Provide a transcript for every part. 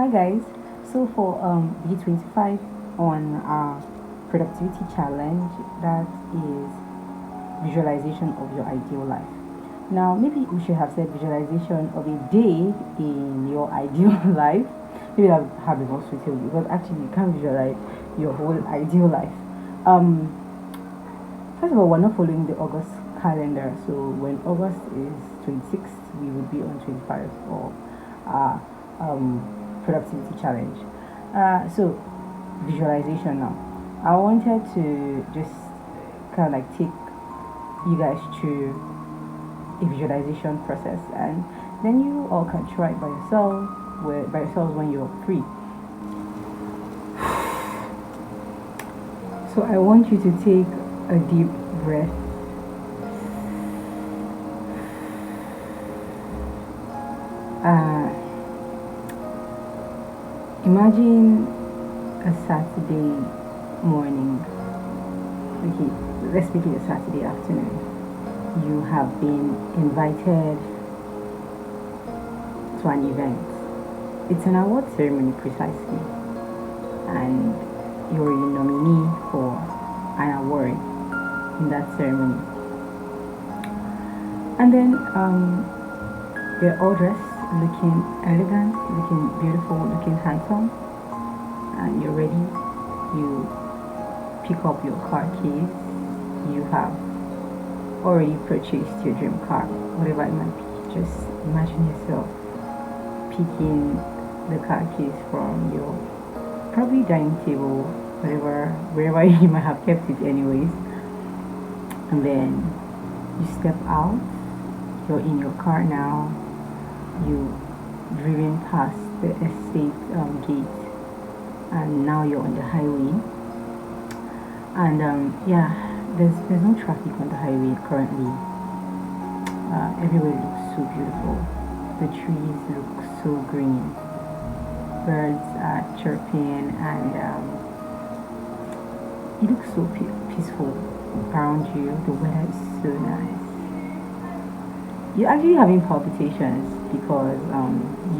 Hi guys. So for day 25 on our productivity challenge, that is visualization of your ideal life. Now maybe we should have said visualization of a day in your ideal life. Maybe that would have been more suitable because actually you can't visualize your whole ideal life. Um First of all, we're not following the August calendar. So when August is 26th, we would be on 25 or uh, um, productivity challenge. So visualization now. I wanted to just kind of like take you guys through a visualization process, and then you all can try it by yourself, by yourselves when you're free. So I want you to take a deep breath. Uh, Imagine a Saturday morning. Okay, let's make it a Saturday afternoon. You have been invited to an event. It's an award ceremony precisely, and you're a nominee for an award in that ceremony. And then they're all dressed, looking elegant, looking beautiful, looking handsome, and you're ready. You pick up your car keys. You have already purchased your dream car, whatever it might be. Just imagine yourself picking the car keys from your probably dining table, whatever, wherever you might have kept it, anyways. And then you step out. You're in your car now. You driven past the estate gate, and now you're on the highway. And yeah, there's no traffic on the highway currently. Everywhere looks so beautiful. The trees look so green. Birds are chirping, and it looks so peaceful around you. The weather is so nice. You're actually having palpitations because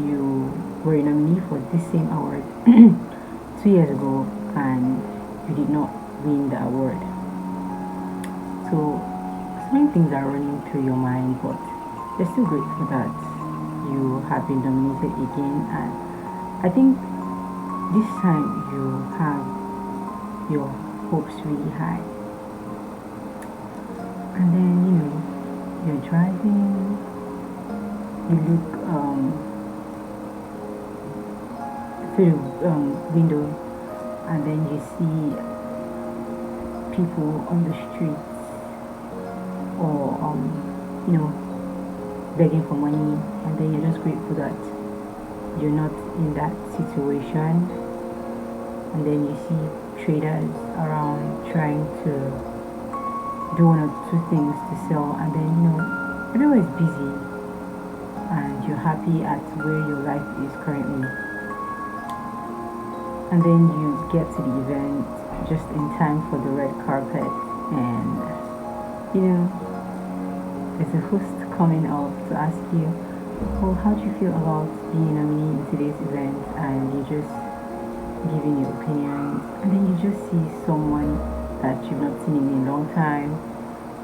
you were a nominee for this same award 2 years ago, and you did not win the award. So many things are running through your mind, but you're still grateful that you have been nominated again. And I think this time you have your hopes really high. And then you're driving, you look through the window, and then you see people on the streets, or begging for money, and then you're just grateful that you're not in that situation. And then you see traders around trying to do one or two things to sell, and then everyone is busy, and you're happy at where your life is currently. And then you get to the event just in time for the red carpet, and there's a host coming up to ask you, oh, how do you feel about being a nominee in today's event? And you just giving your opinions, and then you just see someone that you've not seen in a long time,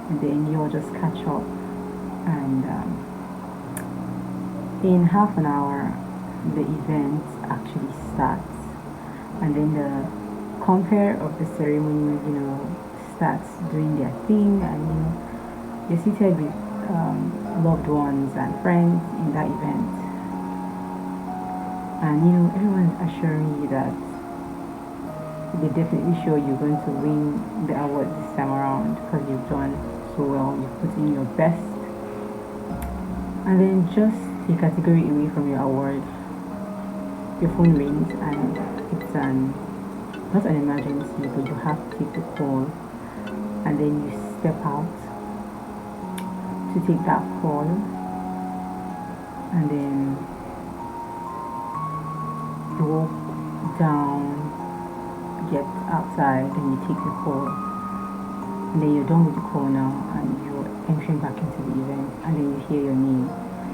and then you'll just catch up. And in half an hour the event actually starts, and then the compere of the ceremony starts doing their thing, and you're seated with loved ones and friends in that event, and everyone's assuring you that they're definitely sure you're going to win the award this time around because you've done so well, you've put in your best. And then just a category away from your award, your phone rings, and it's not an emergency, but you have to take the call. And then you step out to take that call, and then you walk down, get outside, and you take the call, and then you're done with the call now, and you're entering back into the event, and then you hear your name.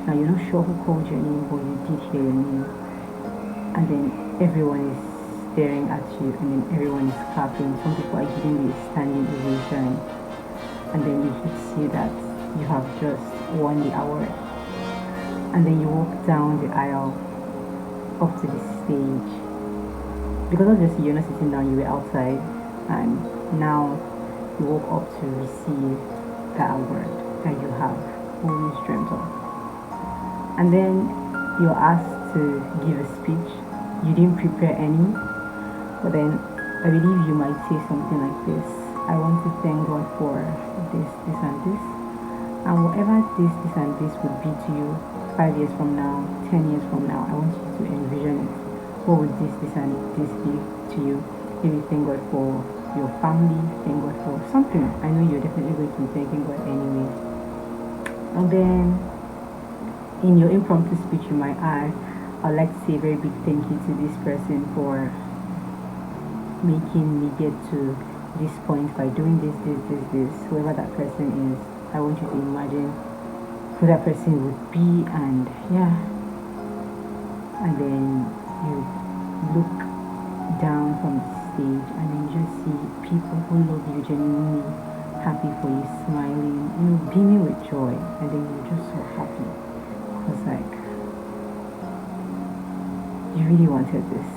Now you're not sure who called your name, but you did hear your name, and then everyone is staring at you, and then everyone is clapping. Some people are giving you a standing ovation, and then you just see that you have just won the award. And then you walk down the aisle up to the stage, because obviously you're not sitting down, you were outside, and now you walk up to receive that award that you have always dreamt of. And then you're asked to give a speech. You didn't prepare any, but then I believe you might say something like this: I want to thank God for this, this, and this. And whatever this, and this would be to you 5 years from now, 10 years from now, I want you to envision it. What would this, and this be to you? Maybe thank God for your family, thank God for something. I know you're definitely going to be thanking God anyway. And then in your impromptu speech, you might add, I'd like to say a very big thank you to this person for making me get to this point by doing this, whoever that person is. I want you to imagine who that person would be, and yeah, and then you look down from the stage, and then you just see people who love you genuinely, happy for you, smiling, beaming with joy, and then you're just so happy because like you really wanted this.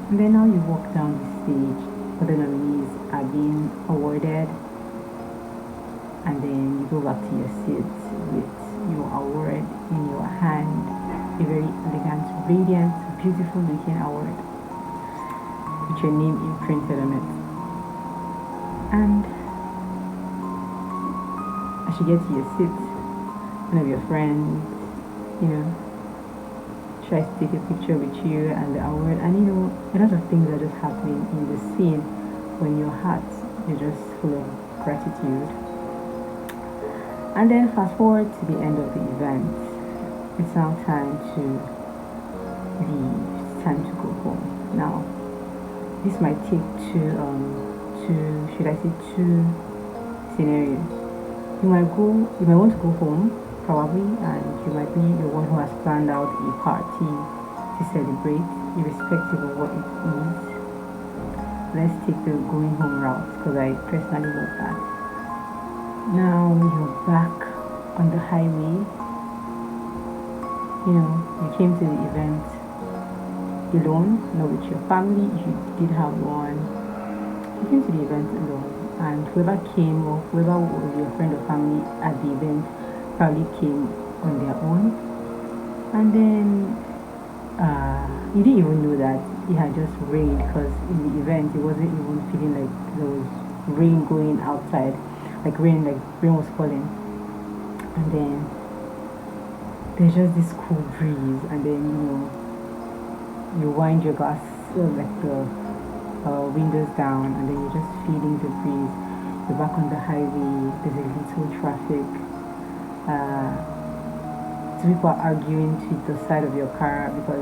And then now you walk down the stage, other nominees are being awarded, and then you go back to your seat with your award in your hand, a very elegant, radiant, beautiful looking award with your name imprinted on it. And as you get to your seat, one of your friends, tries to take a picture with you and the award, and a lot of things are just happening in the scene when your heart is just full of gratitude. And then fast forward to the end of the event. It's now time to leave. It's time to go home. Now, this might take two scenarios. You might want to go home, probably, and you might be the one who has planned out a party to celebrate, irrespective of what it is. Let's take the going home route, because I personally love that. Now you're back on the highway. You came to the event alone, not with your family. If you did have one, you came to the event alone, and whoever came, or whoever was your friend or family at the event, probably came on their own. And then you didn't even know that it had just rained, because in the event it wasn't even feeling like there was rain going outside, like rain was falling. And then there's just this cool breeze, and then you wind your glass, like the windows down, and then you're just feeling the breeze. You're back on the highway, there's a little traffic. Two people are arguing to the side of your car because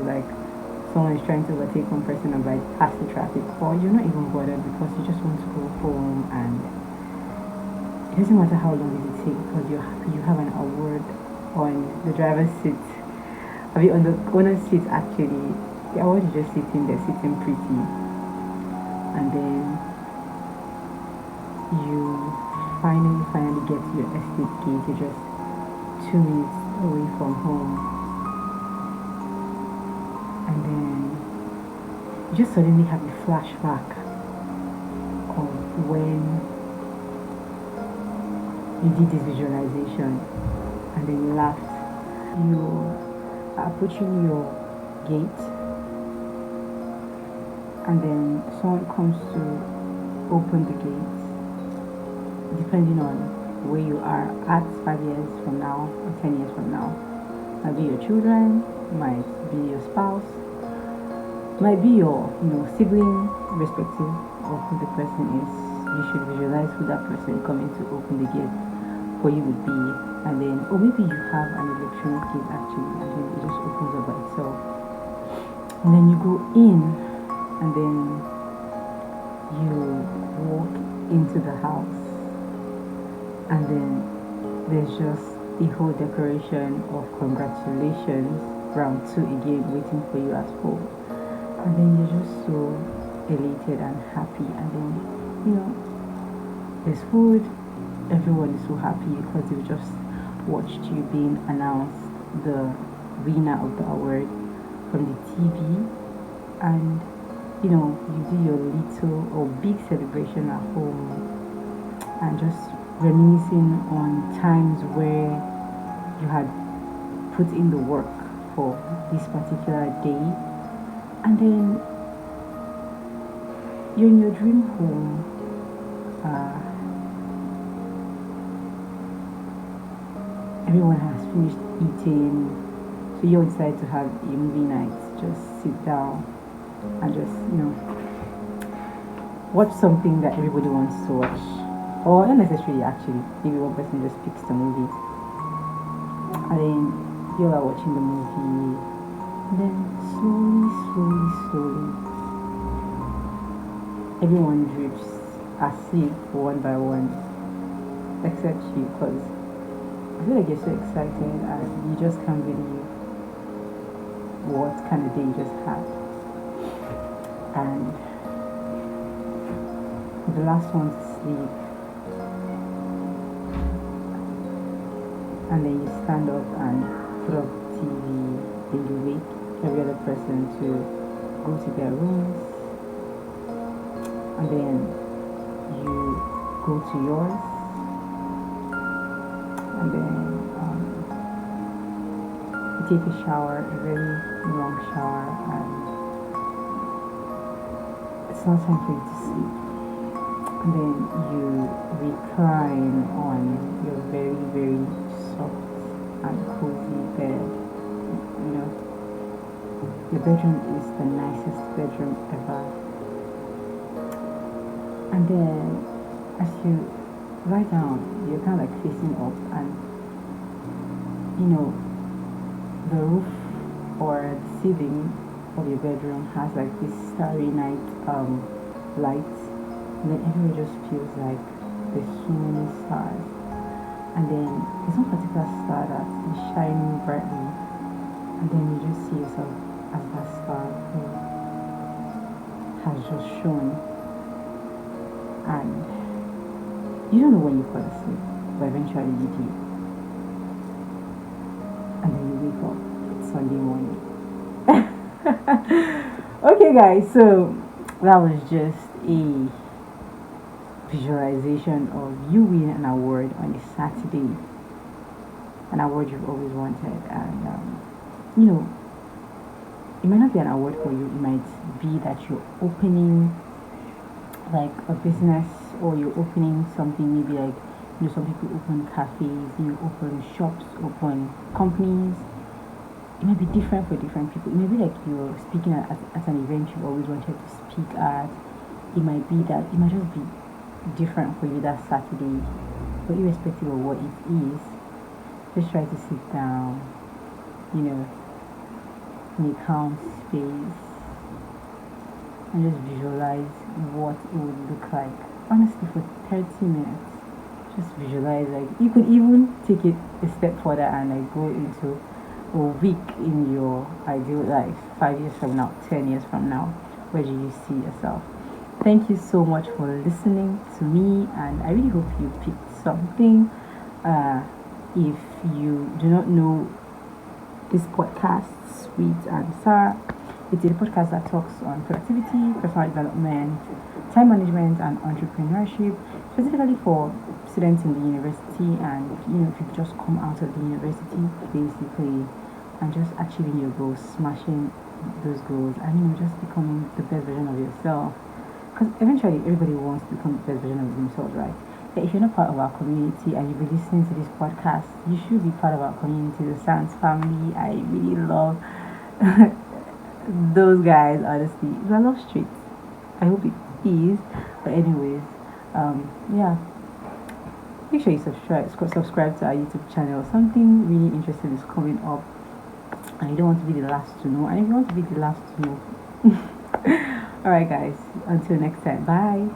someone is trying to overtake one person and bypass the traffic, or you're not even bothered because you just want to go home, and it doesn't matter how long it takes because you're happy you have an award on the driver's seat. I mean, on the owner's seat actually. The award is just sitting there, sitting pretty, and then you finally get to your estate gate. You're just 2 minutes away from home, and then you just suddenly have a flashback of when you did this visualization, and then you laughed. You are approaching your gate, and then someone comes to open the gate, depending on where you are at 5 years from now or 10 years from now. Might be your children, might be your spouse, might be your sibling, respective of who the person is. You should visualize who that person coming to open the gate for you would be, and then, or maybe you have an electronic gate actually, and then it just opens up by itself, and then you go in, and then you walk into the house, and then there's just the whole decoration of congratulations round two again waiting for you at home. And then you're just so elated and happy. And then, there's food. Everyone is so happy because they've just watched you being announced the winner of the award from the TV. And, you do your little or big celebration at home and just reminiscing on times where you had put in the work for this particular day. And then you're in your dream home. Everyone has finished eating, so you decide to have a movie night. Just sit down and just watch something that everybody wants to watch, or not necessarily actually. Maybe one person just picks the movie, and then you are watching the movie. And then slowly, everyone drifts asleep one by one, except you, because I feel like you're so excited and you just can't believe what kind of day you just had. And the last one to sleep, and then you stand up and put up the TV, then you wake every other person to go to their rooms, and then you go to yours, and then you take a shower, a very long shower, and it's not time for you to sleep. And then you recline on your very, very soft and cozy bed. Your bedroom is the nicest bedroom ever. And then as you lie down, you're kind of like facing up, and the roof or the ceiling of your bedroom has like this starry night light, and then everywhere just feels like there's so many stars. And then there's one particular star that is shining brightly, and then you just see yourself as that star who has just shone. And you don't know when you fall asleep, but eventually you do. And then you wake up, it's Sunday morning. Okay, guys, so that was just a visualization of you winning an award on a Saturday, an award you've always wanted. And it might not be an award for you, it might be that you're opening like a business, or you're opening something. Maybe like some people open cafes, open shops, open companies. It might be different for different people. It might be like you're speaking at an event you've always wanted to speak at. It might be that it might just be different for you that Saturday. But irrespective of what it is, just try to sit down, in a calm space, and just visualize what it would look like. Honestly, for 30 minutes, just visualize. Like, you could even take it a step further and like go into a week in your ideal life, 5 years from now, 10 years from now. Where do you see yourself? Thank you so much for listening to me, and I really hope you picked something. If you do not know this podcast, Sweet and Sarah, it's a podcast that talks on productivity, personal development, time management, and entrepreneurship, specifically for students in the university. And if you've just come out of the university, basically, and just achieving your goals, smashing those goals, and just becoming the best version of yourself. Because eventually, everybody wants to become the best version of themselves, right? But if you're not part of our community and you've been listening to this podcast, you should be part of our community, the Sans family. I really love those guys, honestly. It's a love street. I hope it is. But anyways, yeah. Make sure you subscribe to our YouTube channel. Something really interesting is coming up, and you don't want to be the last to know. And if you want to be the last to know, alright guys, until next time, bye.